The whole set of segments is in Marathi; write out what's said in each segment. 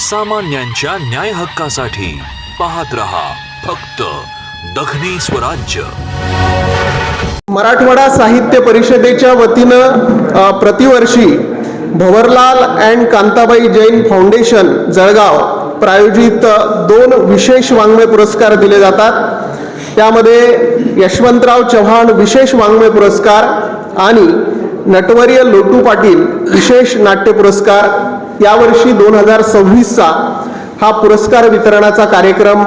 सामान्यांच्या न्याय हक्कासाठी पाहत रहा फक्त दखनी स्वराज्य. मराठवाडा साहित्य परिषदेच्या वतीनं प्रतिवर्षी भवरलाल अँड कांताबाई जैन फाउंडेशन जळगाव प्रायोजित 2 विशेष वाङ्मय पुरस्कार दिले जातात. त्यामध्ये यशवंतराव चव्हाण विशेष वाङ्मय पुरस्कार आणि नटवर्य लोटू पाटील विशेष नाट्य पुरस्कार. यावर्षी 2026चा हा पुरस्कार वितरणाचा कार्यक्रम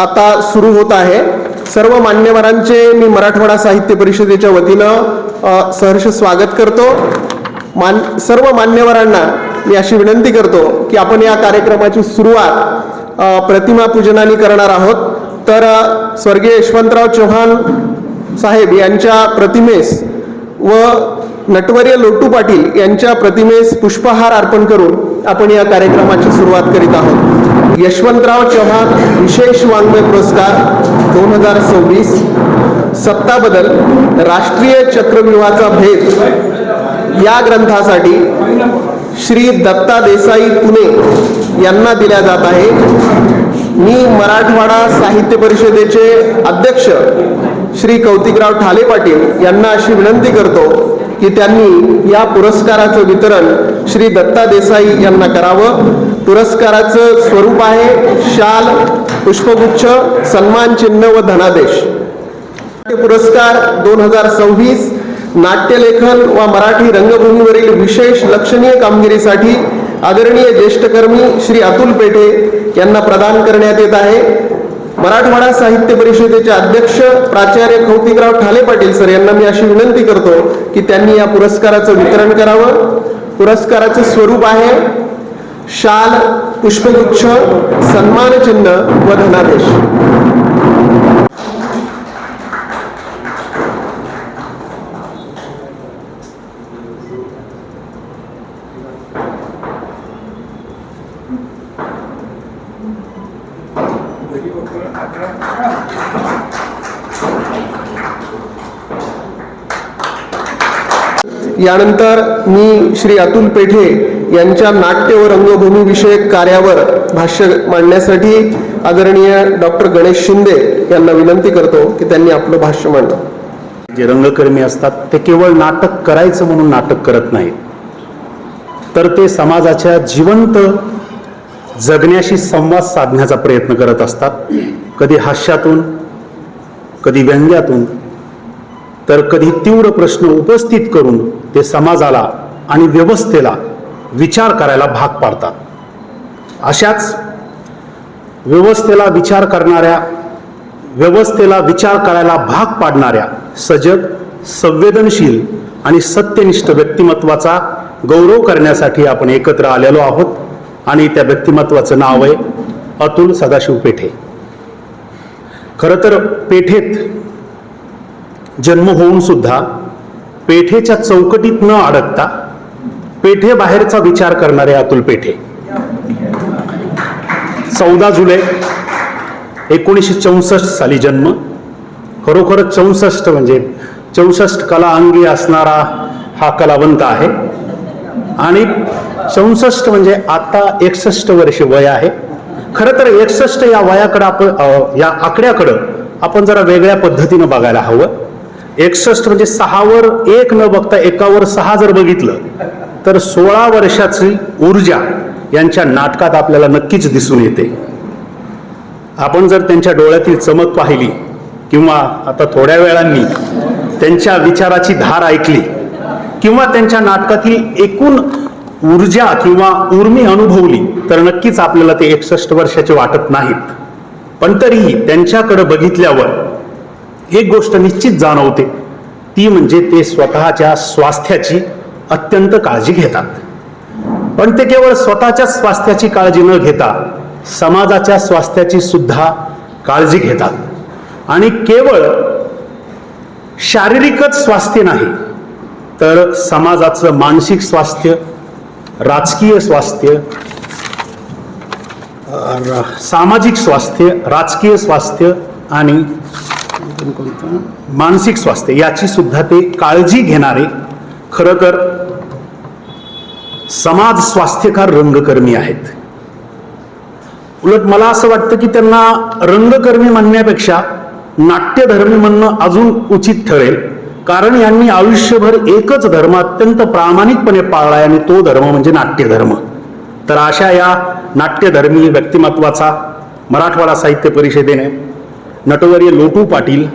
आता सुरू होत आहे. सर्व मान्यवरांचे मी मराठवाडा साहित्य परिषदेच्या वतीनं सहर्ष स्वागत करतो. सर्व मान्यवरांना मी अशी विनंती करतो की आपण या कार्यक्रमाची सुरुवात प्रतिमा पूजनाने करणार आहोत. तर स्वर्गीय यशवंतराव चव्हाण साहेब यांच्या प्रतिमेस व नटवर्य लोटू पाटील यांच्या प्रतिमेस पुष्पहार अर्पण करून आपण या कार्यक्रमाची सुरुवात करीत आहोत. यशवंतराव चव्हाण विशेष वाङ्मय पुरस्कार 2026 सत्ता बदल राष्ट्रीय चक्रव्यूहाचा भेद या ग्रंथासाठी श्री दत्ता देसाई पुणे यांना दिल्या जात आहे. मी मराठवाडा साहित्य परिषदेचे अध्यक्ष श्री कौतिकराव ठाले पाटील यांना अशी विनंती करतो की त्यांनी या पुरस्काराचं वितरण श्री दत्ता देसाई यांना करावं. पुरस्काराचं स्वरूप आहे शाल, पुष्पगुच्छ, सन्मान चिन्ह व धनादेश. पुरस्कार 2026 नाट्यलेखन व मराठी रंगभूमीवरील विशेष लक्षणीय कामगिरीसाठी आदरणीय ज्येष्ठकर्मी श्री अतुल पेठे यांना प्रदान करण्यात येत आहे. मराठवाडा साहित्य परिषदेचे अध्यक्ष प्राचार्य कौतिकराव ठाले पाटील सर यांना मी अशी विनंती करतो की त्यांनी या पुरस्काराचं वितरण करावं. पुरस्काराचं स्वरूप आहे शाल, पुष्पगुच्छ, सन्मान चिन्ह व धनादेश. यानंतर मी श्री अतुल पेठे यांच्या नाट्य व रंगभूमी विषयक कार्यावर भाष्य मांडण्यासाठी आदरणीय डॉक्टर गणेश शिंदे यांना विनंती करतो की त्यांनी आपलं भाष्य मांडावं. जे रंगकर्मी असतात ते केवळ नाटक करायचं म्हणून नाटक करत नाहीत, तर ते समाजाच्या जिवंत जगण्याशी संवाद साधण्याचा प्रयत्न करत असतात. कधी हास्यातून, कधी व्यंग्यातून, तर कधी तीव्र प्रश्न उपस्थित करून ते समाजाला आणि व्यवस्थेला विचार करायला भाग पाडतात. अशाच व्यवस्थेला विचार करायला भाग पाडणाऱ्या सजग, संवेदनशील आणि सत्यनिष्ठ व्यक्तिमत्वाचा गौरव करण्यासाठी आपण एकत्र आलेलो आहोत. आणि त्या व्यक्तिमत्वाचं नाव आहे अतुल सदाशिव पेठे. खरं तर पेठेत जन्म होऊन सुद्धा पेठेच्या चौकटीत न अडकता पेठे बाहेरचा विचार करणारे अतुल पेठे 14 जुलै 1964 साली जन्म. खरोखरच 64 म्हणजे 64 कला अंगी असणारा हा कलावंत आहे. आणि 64 म्हणजे आता 61 वर्ष वय आहे. खरं तर 61 या वयाकडे आपण, या आकड्याकडं आपण जरा वेगळ्या पद्धतीनं बघायला हवं. 61 म्हणजे 6वर 1 न बघता 1वर 6 जर बघितलं तर 16 वर्षाची ऊर्जा यांच्या नाटकात आपल्याला नक्कीच दिसून येते. आपण जर त्यांच्या डोळ्यातील चमक पाहिली किंवा आता थोड्या वेळांनी त्यांच्या विचाराची धार ऐकली किंवा त्यांच्या नाटकातील एकूण ऊर्जा किंवा उर्मी अनुभवली तर नक्कीच आपल्याला ते 61 वर्षाचे वाटत नाहीत. पण तरीही त्यांच्याकडे बघितल्यावर एक गोष्ट निश्चित जाणवते, ती म्हणजे ते स्वतःच्या स्वास्थ्याची अत्यंत काळजी घेतात. पण ते केवळ स्वतःच्या स्वास्थ्याची काळजी न घेता समाजाच्या स्वास्थ्याची सुद्धा काळजी घेतात. आणि केवळ शारीरिकच स्वास्थ्य नाही तर समाजाचं मानसिक स्वास्थ्य, राजकीय स्वास्थ्य, सामाजिक स्वास्थ्य, राजकीय स्वास्थ्य आणि मानसिक स्वास्थ्य याची सुद्धा ते काळजी घेणारे खरं तर समाज स्वास्थ्यकार रंगकर्मी आहेत. उलट मला असं वाटतं की त्यांना रंगकर्मी म्हणण्यापेक्षा नाट्यधर्मी म्हणणं अजून उचित ठरेल, कारण यांनी आयुष्यभर एकच धर्म अत्यंत प्रामाणिकपणे पाळलाय आणि तो धर्म म्हणजे नाट्यधर्म. तर अशा या नाट्यधर्मी व्यक्तिमत्वाचा मराठवाडा साहित्य परिषदेने नटवर्य लोटू पाटील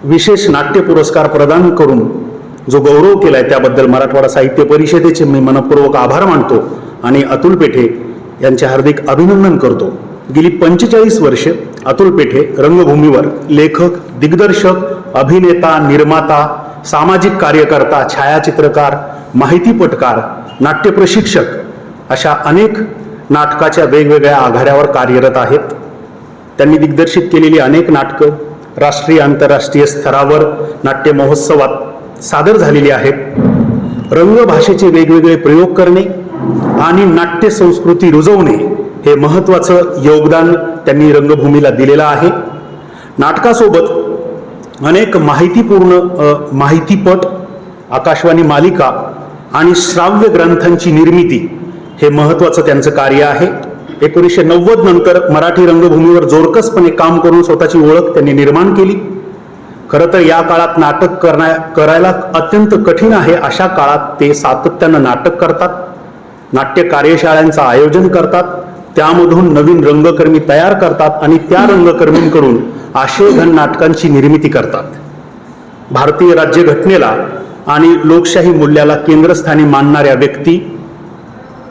विशेष नाट्य पुरस्कार प्रदान करून जो गौरव केलाय त्याबद्दल मराठवाडा साहित्य परिषदेचे मी मनपूर्वक आभार मानतो आणि अतुल पेठे यांचे हार्दिक अभिनंदन करतो. गेली 45 वर्षे अतुल पेठे रंगभूमीवर लेखक, दिग्दर्शक, अभिनेता, निर्माता, सामाजिक कार्यकर्ता, छायाचित्रकार, माहितीपटकार, नाट्य प्रशिक्षक अशा अनेक नाटकाच्या वेगवेगळ्या आघाड्यावर कार्यरत आहेत. त्यांनी दिग्दर्शित केलेली अनेक नाटकं राष्ट्रीय आंतरराष्ट्रीय स्तरावर नाट्य महोत्सवात सादर झालेली आहेत. रंगभाषेचे वेगवेगळे प्रयोग करणे आणि नाट्य संस्कृती रुजवणे हे महत्त्वाचं योगदान त्यांनी रंगभूमीला दिलेलं आहे. नाटकासोबत अनेक माहितीपट, आकाशवाणी मालिका आणि श्राव्य ग्रंथांची निर्मिती हे महत्त्वाचं त्यांचं कार्य आहे. 1990 नंतर मराठी रंगभूमीवर जोरकसपणे काम करून स्वतःची ओळख त्यांनी निर्माण केली. खरं तर या काळात नाटक करायला अत्यंत कठीण आहे. अशा काळात ते सातत्यानं नाटक करतात, नाट्य कार्यशाळांचं आयोजन करतात, त्यामधून नवीन रंगकर्मी तयार करतात आणि त्या रंगकर्मींकडून आशयघन नाटकांची निर्मिती करतात. भारतीय राज्यघटनेला आणि लोकशाही मूल्याला केंद्रस्थानी मानणाऱ्या व्यक्ती,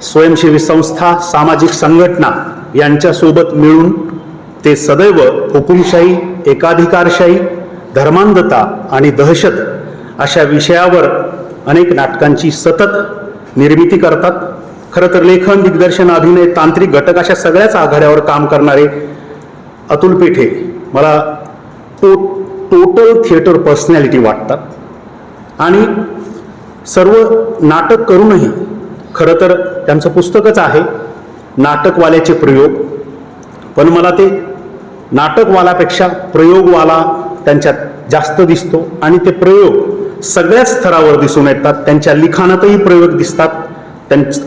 स्वयंसेवी संस्था, सामाजिक संघटना यांच्यासोबत मिळून ते सदैव हुकुमशाही, एकाधिकारशाही, धर्मांधता आणि दहशत अशा विषयावर अनेक नाटकांची सतत निर्मिती करतात. खरं तर लेखन, दिग्दर्शन, अभिनय, तांत्रिक घटक अशा सगळ्याच आघाड्यावर काम करणारे अतुल पेठे मला टोटल थिएटर पर्सनॅलिटी वाटतात. आणि सर्व नाटक करूनही खरं तर त्यांचं पुस्तकच आहे नाटकवाल्याचे प्रयोग, पण मला ते नाटकवालापेक्षा प्रयोगवाला त्यांच्यात जास्त दिसतो आणि ते प्रयोग सगळ्याच स्तरावर दिसून येतात. त्यांच्या लिखाणातही प्रयोग दिसतात.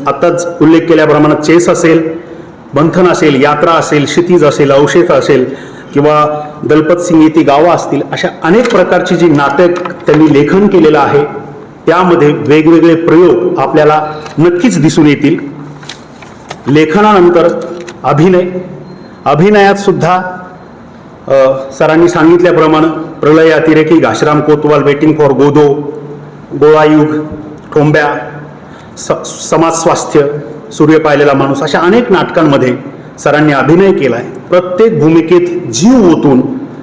आताच उल्लेख केल्याप्रमाणे चेस असेल, मंथन असेल, यात्रा असेल, क्षितिज असेल, अवशेष असेल किंवा दलपत सिंग येथे गावं असतील, अशा अनेक प्रकारची जी नाटक त्यांनी लेखन केलेलं आहे त्यामध्ये वेगवेगळे प्रयोग आपल्याला नक्कीच दिसून येतील. लेखनानंतर अभिनयात सुद्धा सरांनी सांगितल्याप्रमाणे प्रलय, अतिरेकी, घाशराम कोतवाल, वेटिंग फॉर गोदो, गोळायुग, ठोंब्या, समाज स्वास्थ्य, सूर्य पाहिलेला माणूस अशा अनेक नाटकांमध्ये सरांनी अभिनय केलाय. प्रत्येक भूमिकेत जीव ओतून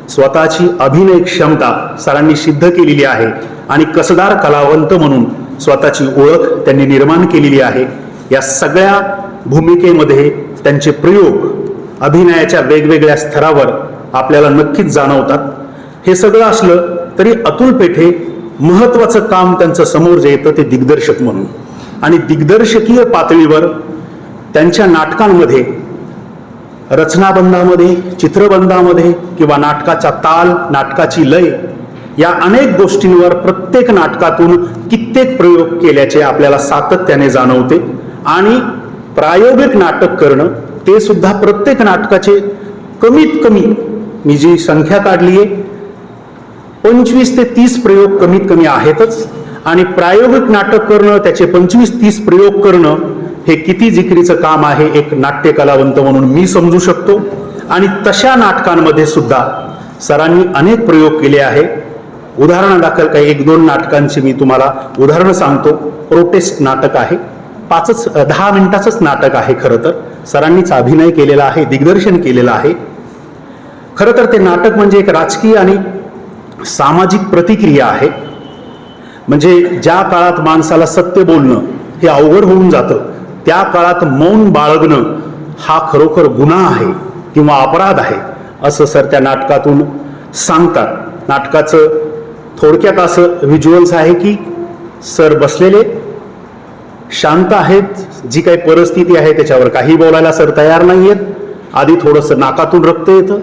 स्वतःची अभिनय क्षमता सरांनी सिद्ध केलेली आहे आणि कसदार कलावंत म्हणून स्वतःची ओळख त्यांनी निर्माण केलेली आहे. या सगळ्या भूमिकेमध्ये त्यांचे प्रयोग अभिनयाच्या वेगवेगळ्या स्तरावर आपल्याला नक्कीच जाणवतात. हे सगळं असलं तरी अतुल पेठे महत्त्वाचं काम त्यांचं समोर जे येतं ते दिग्दर्शक म्हणून, आणि दिग्दर्शकीय पातळीवर त्यांच्या नाटकांमध्ये, रचनाबंधामध्ये, चित्रबंधामध्ये किंवा नाटकाचा ताल, नाटकाची लय या अनेक गोष्टींवर प्रत्येक नाटकातून कित्येक प्रयोग केल्याचे आपल्याला सातत्याने जाणवते. आणि प्रायोगिक नाटक करणं ते सुद्धा प्रत्येक नाटकाचे कमीत कमी, मी जी संख्या काढली आहे 25 ते 30 प्रयोग कमीत कमी आहेतच. आणि प्रायोगिक नाटक करणं, त्याचे 25-30 प्रयोग करणं हे किती जिकिरीचं काम आहे एक नाट्य कलावंत म्हणून मी समजू शकतो. आणि तशा नाटकांमध्ये सुद्धा सरांनी अनेक प्रयोग केले आहे. उदाहरणादाखल काही 1-2 नाटकांची मी तुम्हाला उदाहरणं सांगतो. प्रोटेस्ट नाटक आहे, 10 मिनिटाचंच नाटक आहे. खरं तर सरांनीच अभिनय केलेला आहे, दिग्दर्शन केलेलं आहे. खरं तर ते नाटक म्हणजे एक राजकीय आणि सामाजिक प्रतिक्रिया आहे. म्हणजे ज्या काळात माणसाला सत्य बोलणं हे अवघड होऊन जातं त्या काळात मौन बाळगणं हा खरोखर गुन्हा आहे किंवा अपराध आहे असं सर त्या नाटकातून सांगतात. नाटकाचं थोडक्यात असं व्हिज्युअल्स आहे की सर बसलेले शांत आहेत, जी काही परिस्थिती आहे त्याच्यावर काही बोलायला सर तयार नाही आहेत. आधी थोडंसं नाकातून रक्त येतं,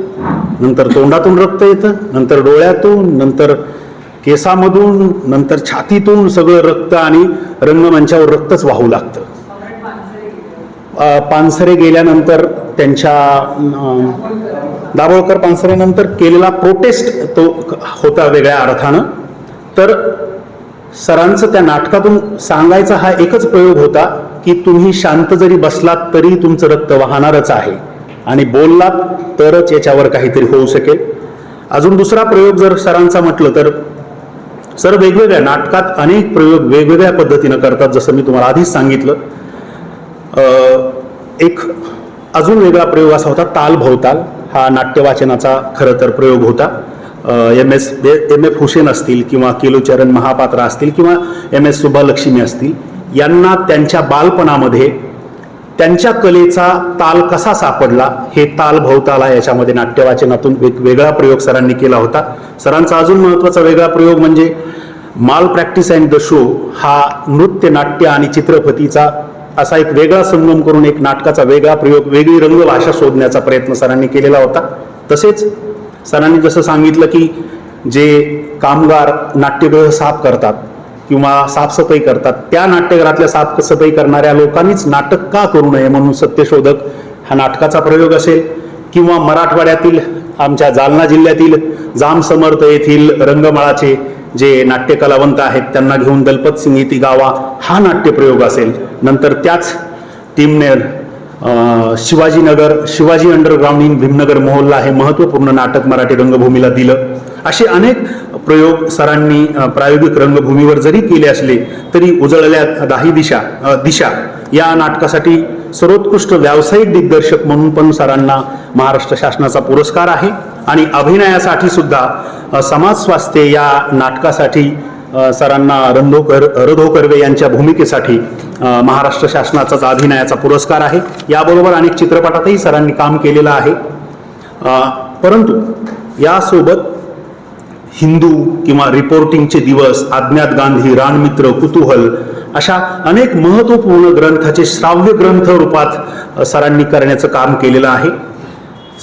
नंतर तोंडातून रक्त येतं, नंतर डोळ्यातून, नंतर केसामधून नंतर छातीतून सगळं रक्त आणि रंगमंचावर रक्तच वाहू लागतं. पानसरे गेल्यानंतर त्यांच्या दाभोळकर पानसरेनंतर केलेला प्रोटेस्ट तो होता वेगळ्या अर्थानं. तर सरांचं त्या नाटकातून सांगायचा हा एकच प्रयोग होता की तुम्ही शांत जरी बसलात तरी तुमचं रक्त वाहणारच आहे आणि बोललात तरच याच्यावर काहीतरी होऊ शकेल. अजून दुसरा प्रयोग जर सरांचा म्हटलं तर सर वेगवेगळ्या नाटकात अनेक प्रयोग वेगवेगळ्या पद्धतीनं करतात, जसं मी तुम्हाला आधीच सांगितलं. एक अजून वेगळा प्रयोग असा होता ताल भवताल. हा नाट्यवाचनाचा खरं तर प्रयोग होता. एम.एफ. हुसेन असतील किंवा केलुचरण महापात्रा असतील किंवा M.S. सुब्बालक्ष्मी असतील, यांना त्यांच्या बालपणामध्ये त्यांच्या कलेचा ताल कसा सापडला हे ताल भवताला याच्यामध्ये नाट्यवाचनातून एक वेगळा प्रयोग सरांनी केला होता. सरांचा अजून महत्त्वाचा वेगळा प्रयोग म्हणजे माल प्रॅक्टिस अँड द शो हा नृत्य नाट्य आणि चित्रफतीचा असा एक वेगळा संगम करून एक नाटकाचा वेगळा प्रयोग, वेगळी रंगभाषा शोधण्याचा प्रयत्न सरांनी केलेला होता. तसेच सरांनी जसं सांगितलं की जे कामगार नाट्यगृह साफ करतात किंवा साफसफाई करतात, त्या नाट्यगृहातल्या साफसफाई करणाऱ्या लोकांनीच नाटक का करू नये म्हणून सत्यशोधक हा नाटकाचा प्रयोग असेल, किंवा मराठवाड्यातील आमच्या जालना जिल्ह्यातील जाम समर्थ येथील रंगमाळाचे जे नाट्यकलावंत आहेत त्यांना घेऊन दलपत सिंग इति गावा हा नाट्यप्रयोग असेल. नंतर त्याच टीमने शिवाजी अंडरग्राउंड इन भीमनगर मोहल्ला हे महत्त्वपूर्ण नाटक मराठी रंगभूमीला दिलं. असे अनेक प्रयोग सरांनी प्रायोगिक रंगभूमीवर जरी केले असले तरी उजळल्या 10 दिशा या नाटकासाठी सर्वोत्कृष्ट व्यावसायिक दिग्दर्शक म्हणून पण सरांना महाराष्ट्र शासनाचा पुरस्कार आहे. आणि अभिनयासाठी सुद्धा समाज स्वास्थ्य या नाटकासाठी सरांना रधो कर्वे यांच्या भूमिकेसाठी महाराष्ट्र शासनाचाच अभिनयाचा पुरस्कार आहे. याबरोबर अनेक चित्रपटातही सरांनी काम केलेलं आहे. परंतु यासोबत हिंदू किंवा रिपोर्टिंगचे दिवस, अज्ञात गांधी, रानमित्र, कुतूहल अशा अनेक महत्त्वपूर्ण ग्रंथाचे श्राव्य ग्रंथ रूपात सरांनी करण्याचं काम केलेलं आहे.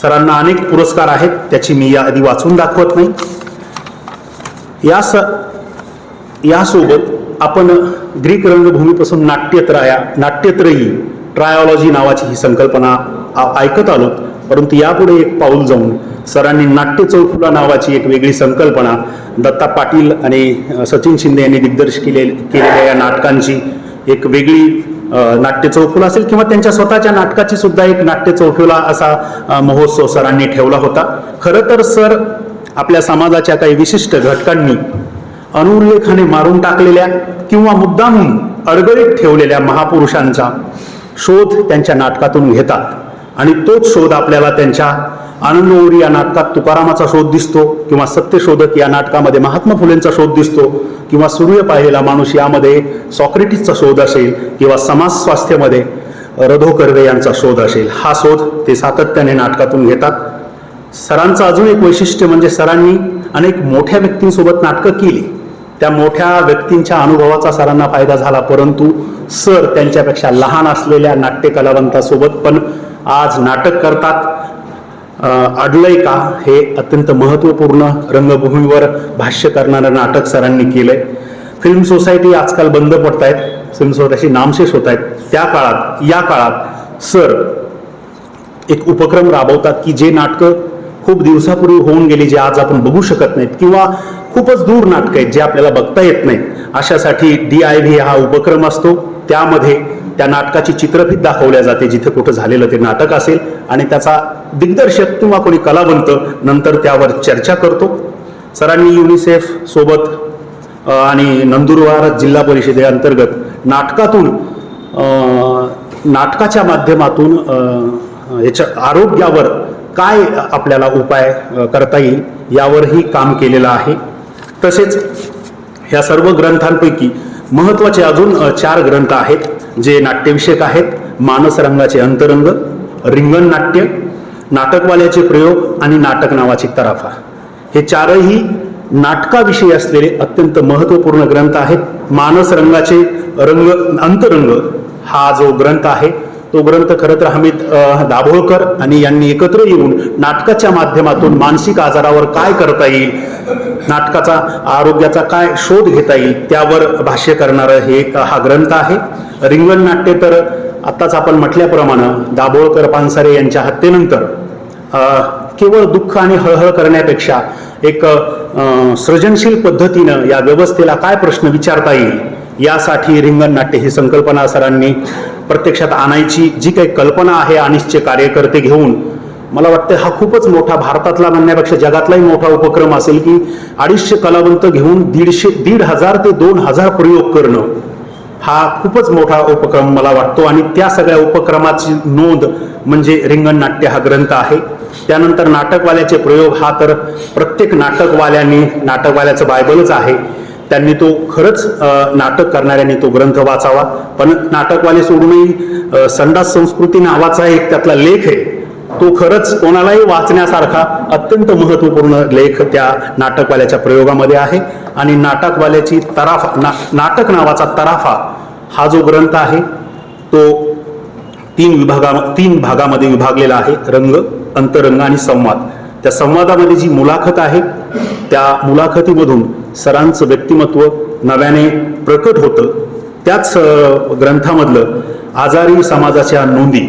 सरांना अनेक पुरस्कार आहेत, त्याची मी याआधी वाचून दाखवत नाही. यासोबत आपण ग्रीक रंगभूमीपासून नाट्यत्रयी ट्रायोलॉजी नावाची ही संकल्पना ऐकत आलो. परंतु यापुढे एक पाऊल जाऊन सरांनी नाट्य चौफुला नावाची एक वेगळी संकल्पना दत्ता पाटील आणि सचिन शिंदे यांनी दिग्दर्शित केलेल्या या नाटकांची एक वेगळी नाट्य चौफुला असेल किंवा त्यांच्या स्वतःच्या नाटकाची सुद्धा एक नाट्य चौफुला असा महोत्सव सरांनी ठेवला होता. खरं तर सर आपल्या समाजाच्या काही विशिष्ट घटकांनी अनुल्लेखाने मारून टाकलेल्या किंवा मुद्दामून अडगळीत ठेवलेल्या महापुरुषांचा शोध त्यांच्या नाटकातून घेतात आणि तोच शोध आपल्याला त्यांच्या आनंदओरी या नाटकात तुकारामाचा शोध दिसतो, किंवा सत्यशोधक या नाटकामध्ये महात्मा फुलेंचा शोध दिसतो, किंवा सूर्य पाहिलेला माणूस यामध्ये सॉक्रेटिसचा शोध असेल, किंवा समाज स्वास्थ्यमध्ये रधो कर्वे यांचा शोध असेल. हा शोध ते सातत्याने नाटकातून घेतात. सरांचं अजून एक वैशिष्ट्य म्हणजे सरांनी अनेक मोठ्या व्यक्तींसोबत नाटकं केली. त्या मोठ्या व्यक्तींच्या अनुभवाचा सरांना फायदा झाला, परंतु सर त्यांच्यापेक्षा लहान असलेल्या नाट्यकलावंतासोबत पण आज नाटक करतात. अडलय का हे अत्यंत महत्त्वपूर्ण रंगभूमीवर भाष्य करणारं नाटक सरांनी केलंय. फिल्म सोसायटी आजकाल बंद पडत आहेत, फिल्म सोसायटी नामशेष होत आहेत. या काळात सर एक उपक्रम राबवतात की जे नाटकं खूप दिवसापूर्वी होऊन गेली, जे आज आपण बघू शकत नाहीत, किंवा खूपच दूर नाटकं आहेत जे आपल्याला बघता येत नाहीत, अशासाठी DIV हा उपक्रम असतो. त्यामध्ये त्या नाटकाची चित्रफीत दाखवल्या जाते जिथे कुठं झालेलं ते नाटक असेल, आणि त्याचा दिग्दर्शक किंवा कोणी कलावंत नंतर त्यावर चर्चा करतो. सरांनी युनिसेफ सोबत आणि नंदुरबार जिल्हा परिषदेअंतर्गत नाटकाच्या माध्यमातून याच्या आरोग्यावर काय आपल्याला उपाय करता येईल यावरही काम केलेलं आहे. तसेच ह्या सर्व ग्रंथांपैकी महत्त्वाचे अजून 4 ग्रंथ आहेत जे नाट्यविषयक आहेत. मानस रंगाचे अंतरंग, रिंगण नाट्य, नाटकवाल्याचे प्रयोग आणि नाटक नावाची तराफा. हे 4ही नाटकाविषयी असलेले अत्यंत महत्त्वपूर्ण ग्रंथ आहेत. मानस रंगाचे अंतरंग हा जो ग्रंथ आहे तो ग्रंथ खरं तर हमीद दाभोळकर आणि यांनी एकत्र येऊन नाटकाच्या माध्यमातून मानसिक आजारावर काय करता येईल, नाटकाचा आरोग्याचा काय शोध घेता येईल त्यावर भाष्य करणारं हा ग्रंथ आहे. रिंगण नाट्य तर आत्ताच आपण म्हटल्याप्रमाणे दाभोळकर पानसरे यांच्या हत्येनंतर केवळ दुःख आणि हळहळ करण्यापेक्षा एक सृजनशील पद्धतीनं या व्यवस्थेला काय प्रश्न विचारता येईल यासाठी रिंगण नाट्य ही संकल्पना सरांनी प्रत्यक्षात आणायची जी काही कल्पना आहे, अनिशचे कार्यकर्ते घेऊन, मला वाटतं हा खूपच मोठा, भारतातला म्हणण्यापेक्षा जगातलाही मोठा उपक्रम असेल की 250 कलावंत घेऊन 1,500 ते 2,000 प्रयोग करणं हा खूपच मोठा उपक्रम मला वाटतो. आणि त्या सगळ्या उपक्रमाची नोंद म्हणजे रिंगण नाट्य हा ग्रंथ आहे. त्यानंतर नाटकवाल्याचे प्रयोग हा तर प्रत्येक नाटकवाल्याचं बायबलच आहे. त्यांनी तो खरंच नाटक करणाऱ्यांनी तो ग्रंथ वाचावा. पण नाटकवाले सोडूनही संडास संस्कृती नावाचा एक त्यातला लेख आहे, तो खरंच कोणालाही वाचण्यासारखा अत्यंत महत्त्वपूर्ण लेख त्या नाटकवाल्याच्या प्रयोगामध्ये आहे. आणि नाटकवाल्याची नाटक नावाचा तराफा हा जो ग्रंथ आहे तो 3 भागामध्ये विभागलेला आहे. रंग, अंतरंग आणि संवाद. त्या संवादामध्ये जी मुलाखत आहे त्या मुलाखतीमधून सरांचं व्यक्तिमत्व नव्याने प्रकट होतं. त्याच ग्रंथामधलं आजारी समाजाच्या नोंदी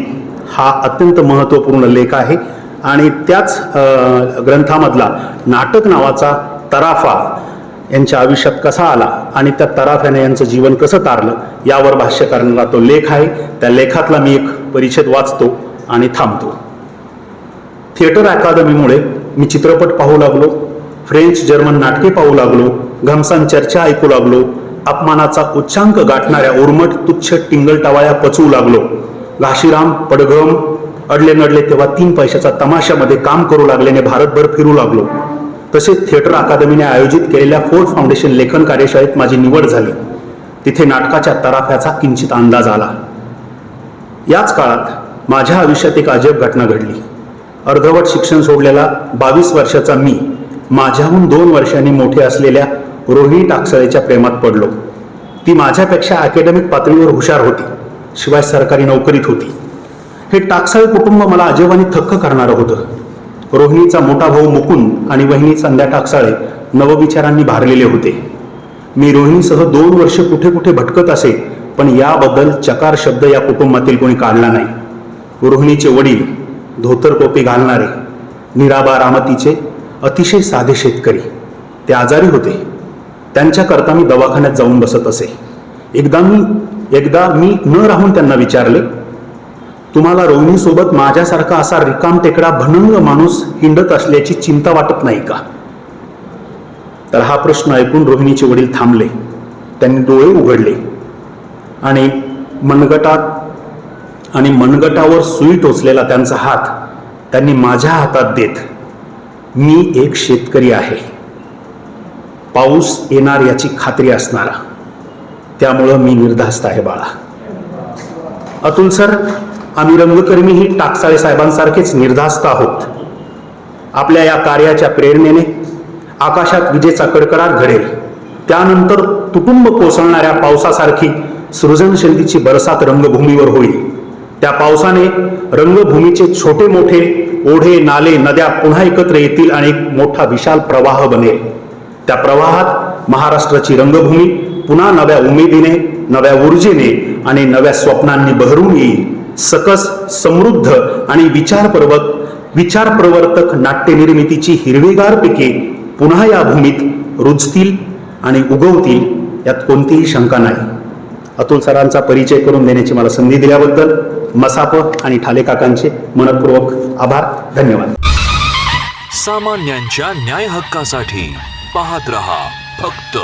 हा अत्यंत महत्त्वपूर्ण लेख आहे. आणि त्याच ग्रंथामधला नाटक नावाचा तराफा यांच्या आयुष्यात कसा आला आणि त्या तराफ्याने यांचं जीवन कसं तारलं यावर भाष्य करणारा तो लेख आहे. त्या लेखातला मी एक परिच्छेद वाचतो आणि थांबतो. थिएटर अकादमीमुळे मी चित्रपट पाहू लागलो, फ्रेंच जर्मन नाटके पाहू लागलो, घमसान चर्चा ऐकू लागलो, अपमानाचा उच्चांक गाठणाऱ्या उर्मट तुच्छ टिंगलटावाळ्या पचवू लागलो, घाशीराम पडघम अडले नडले तेव्हा 3 पैशाचा तमाशामध्ये काम करू लागल्याने भारतभर फिरू लागलो. तसेच थिएटर अकादमीने आयोजित केलेल्या फोर्ड फाउंडेशन लेखन कार्यशाळेत माझी निवड झाली. तिथे नाटकाच्या तराफ्याचा किंचित अंदाज आला. याच काळात माझ्या आयुष्यात एक अजब घटना घडली. अर्धवट शिक्षण सोडलेला 22 वर्षाचा मी माझ्याहून 2 वर्षांनी मोठे असलेल्या रोहिणी टाकसाळेच्या प्रेमात पडलो. ती माझ्यापेक्षा अकॅडमिक पातळीवर हुशार होती, शिवाय सरकारी नोकरीत होती. हे टाकसाळे कुटुंब मला अजबानी थक्क करणारं होतं. रोहिणीचा मोठा भाऊ मुकुंद आणि वहिनी संध्या टाकसाळे नवविचारांनी भारलेले होते. मी रोहिणीसह 2 वर्ष कुठे कुठे भटकत असे, पण याबद्दल चकार शब्द या कुटुंबातील कोणी काढला नाही. रोहिणीचे वडील धोतर टोपी घालणारे निराबार रामतीचे अतिशय साधे शेतकरी, ते आजारी होते. त्यांच्याकरता मी दवाखान्यात जाऊन बसत असे. एकदा मी न राहून त्यांना विचारले, तुम्हाला रोहिणीसोबत माझ्यासारखा असा रिकामटेकडा भनंग माणूस हिंडत असल्याची चिंता वाटत नाही का? तर हा प्रश्न ऐकून रोहिणीचे वडील थांबले. त्यांनी डोळे उघडले आणि मनगटावर सुई टोचलेला त्यांचा हात त्यांनी माझ्या हातात देत, मी एक शेतकरी आहे, पाऊस येणार याची खात्री असणारा, त्यामुळं मी निर्धास्त आहे बाळा. अतुल सर, आम्ही रंगकर्मीही टाकसाळे साहेबांसारखेच निर्धास्त आहोत. आपल्या या कार्याच्या प्रेरणेने आकाशात विजेचा कडकडाट घडेल, त्यानंतर तुटुंब कोसळणाऱ्या पावसासारखी सृजनशैलीची बरसात रंगभूमीवर होईल. त्या पावसाने रंगभूमीचे छोटे मोठे ओढे नाले नद्या पुन्हा एकत्र येतील आणि एक मोठा विशाल प्रवाह बनेल. त्या प्रवाहात महाराष्ट्राची रंगभूमी पुन्हा नव्या उमेदीने, नव्या ऊर्जेने आणि नव्या स्वप्नांनी बहरून येईल. सकस, समृद्ध आणि विचारप्रवर्तक नाट्यनिर्मितीची हिरवीगार पिके पुन्हा या भूमीत रुजतील आणि उगवतील, यात कोणतीही शंका नाही. अतुल सरांचा परिचय करून देण्याची मला संधी दिल्याबद्दल मसाप आणि ठाले काकांचे मनपूर्वक आभार. धन्यवाद. सामान्यांच्या न्याय हक्कासाठी पाहत रहा फक्त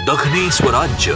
दखनी स्वराज्य.